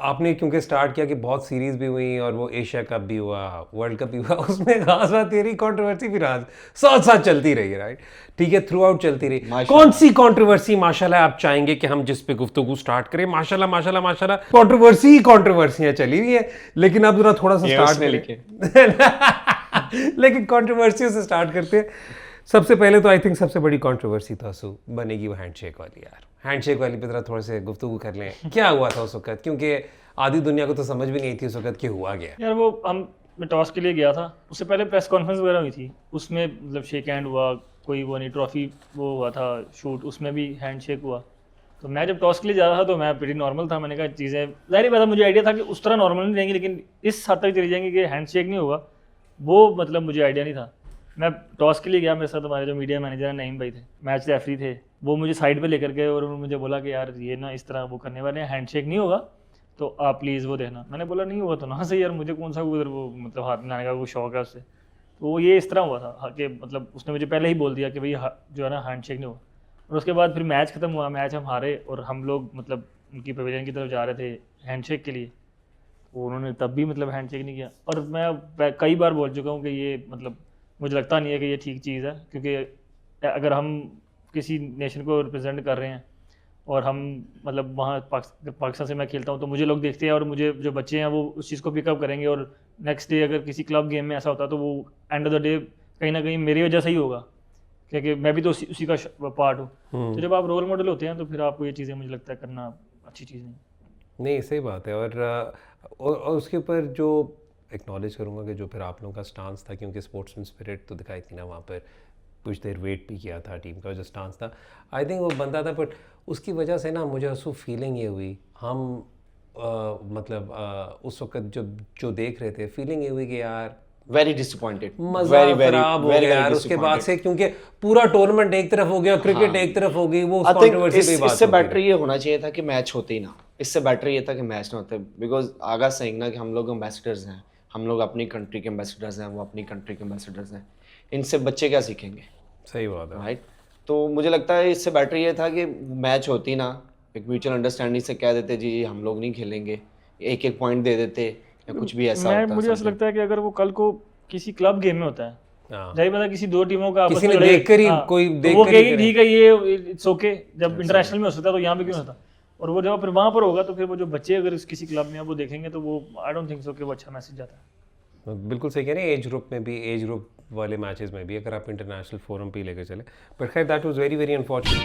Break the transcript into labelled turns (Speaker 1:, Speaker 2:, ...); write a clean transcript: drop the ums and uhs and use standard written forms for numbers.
Speaker 1: आपने क्योंकि स्टार्ट किया कि बहुत सीरीज भी हुई और वो एशिया कप भी हुआ, वर्ल्ड कप भी हुआ, उसमें खास बात तेरी कंट्रोवर्सी भी रहा साथ साथ चलती रही, राइट? ठीक है, थ्रू आउट चलती रही। कौन सी कंट्रोवर्सी माशाल्लाह आप चाहेंगे कि हम जिस पे गुफ्तगू स्टार्ट करें? माशाल्लाह माशाल्लाह माशाल्लाह कंट्रोवर्सी ही कंट्रोवर्सियां चली हुई है, लेकिन अब जरा थोड़ा सा स्टार्ट करें। लेकिन कंट्रोवर्सी से स्टार्ट करते हैं। सबसे पहले तो आई थिंक सबसे बड़ी कंट्रोवर्सी तो असू बनेगी वो हैंडशेक वाली। यार हैंडशेक वाली पे जरा थोड़े से गुफ्तगू कर लें, क्या हुआ था उस वक्त? क्योंकि आधी दुनिया को तो समझ भी नहीं थी उस वक्त कि हुआ गया।
Speaker 2: यार वो मैं टॉस के लिए गया था, उससे पहले प्रेस कॉन्फ्रेंस वगैरह हुई थी, उसमें मतलब शेक हैंड हुआ, कोई वो नहीं ट्रॉफी वो हुआ था शूट, उसमें भी हैंड शेक हुआ। तो मैं जब टॉस के लिए जा रहा था तो मैं प्रीटी नॉर्मल था, मैंने कहा चीज़ें ज़ाहिर बात है मुझे आइडिया था कि उस तरह नॉर्मल नहीं रहेंगी, लेकिन इस हद तक चली जाएंगी कि हैंड शेक नहीं होगा, वो मतलब मुझे आइडिया नहीं था। मैं टॉस के लिए गया, मेरे साथ हमारे जो मीडिया मैनेजर हैं नईम भाई थे, मैच रेफरी थे, वो मुझे साइड पे लेकर गए और उन्होंने मुझे बोला कि यार ये ना इस तरह वो करने वाले हैं, हैंडशेक नहीं होगा तो आप प्लीज़ वो देखना। मैंने बोला नहीं हुआ तो ना सही यार, मुझे कौन सा उधर वो मतलब हाथ में लाने का वो शौक है उससे। तो वो ये इस तरह हुआ था कि मतलब उसने मुझे पहले ही बोल दिया कि भाई जो है ना हैंडशेक नहीं हुआ। और उसके बाद फिर मैच ख़त्म हुआ, मैच हम हारे और हम लोग मतलब उनकी पवेलियन की तरफ जा रहे थे हैंडशेक के लिए, तो उन्होंने तब भी मतलब हैंडशेक नहीं किया। और मैं कई बार बोल चुका हूँ कि ये मतलब मुझे लगता नहीं है कि ये ठीक चीज़ है, क्योंकि अगर हम किसी नेशन को रिप्रेजेंट कर रहे हैं और हम मतलब वहाँ पाकिस्तान से मैं खेलता हूँ तो मुझे लोग देखते हैं और मुझे जो बच्चे हैं वो उस चीज़ को पिकअप करेंगे, और नेक्स्ट डे अगर किसी क्लब गेम में ऐसा होता है तो वो एंड ऑफ द डे कहीं ना कहीं मेरी वजह से ही होगा, क्योंकि मैं भी तो उसी का पार्ट हूँ। तो जब आप रोल मॉडल होते हैं तो फिर आपको ये चीज़ें मुझे लगता है करना अच्छी चीज़
Speaker 1: नहीं। सही बात है। और उसके ऊपर जो एक्नॉलेज करूँगा कि जो फिर आप लोगों का स्टांस था, क्योंकि स्पोर्ट्समैन स्पिरिट तो दिखाई थी ना वहाँ पर, कुछ देर वेट भी किया था टीम का, जो स्टांस था आई थिंक वो बनता था। बट उसकी वजह से ना मुझे उसको फीलिंग ये हुई, हम मतलब उस वक्त जब जो देख रहे थे फीलिंग ये हुई कि यार
Speaker 3: वेरी डिसअपॉइंटेड,
Speaker 1: मजा खराब हो गया यार उसके बाद से, क्योंकि पूरा टूर्नामेंट एक तरफ हो गया, क्रिकेट एक तरफ हो गई, वो उस कंट्रोवर्सी पे बात।
Speaker 3: इससे बेटर ये होना चाहिए था कि मैच होते ही ना, इससे बेटर ये था कि मैच ना होते, बिकॉज आगा सेइंग ना कि हम लोग एम्बेसडर्स हैं, हम लोग अपनी कंट्री के एम्बेसडर्स हैं, वो अपनी कंट्री के एम्बेसडर्स हैं, इनसे बच्चे क्या सीखेंगे?
Speaker 1: सही बात है,
Speaker 3: राइट। तो मुझे लगता है इससे बेटर ये था कि मैच होती ना, एक म्यूचुअल अंडरस्टैंडिंग से कह देते जी हम लोग नहीं खेलेंगे, एक एक पॉइंट दे देते या कुछ भी ऐसा होता।
Speaker 2: मुझे ऐसा लगता है कि अगर वो कल को किसी क्लब गेम में होता है, जाहिर बात है किसी दो टीमों का आपस में
Speaker 1: देखकर ही कोई देख
Speaker 2: वो कहेगी ठीक है ये इट्स ओके, जब इंटरनेशनल में हो सकता है तो यहाँ पे क्यों होता। और वो जब फिर वहाँ पर होगा तो फिर वो जो बच्चे अगर किसी क्लब में वो देखेंगे तो वो आई डोंट थिंक सो कि वो अच्छा मैसेज जाता है।
Speaker 1: बिल्कुल सही कह रहे हैं। एज ग्रुप में भी, एज ग्रुप वाले मैचेस में भी अगर आप इंटरनेशनल फोरम पे लेकर चले, बट खैर that was very very unfortunate.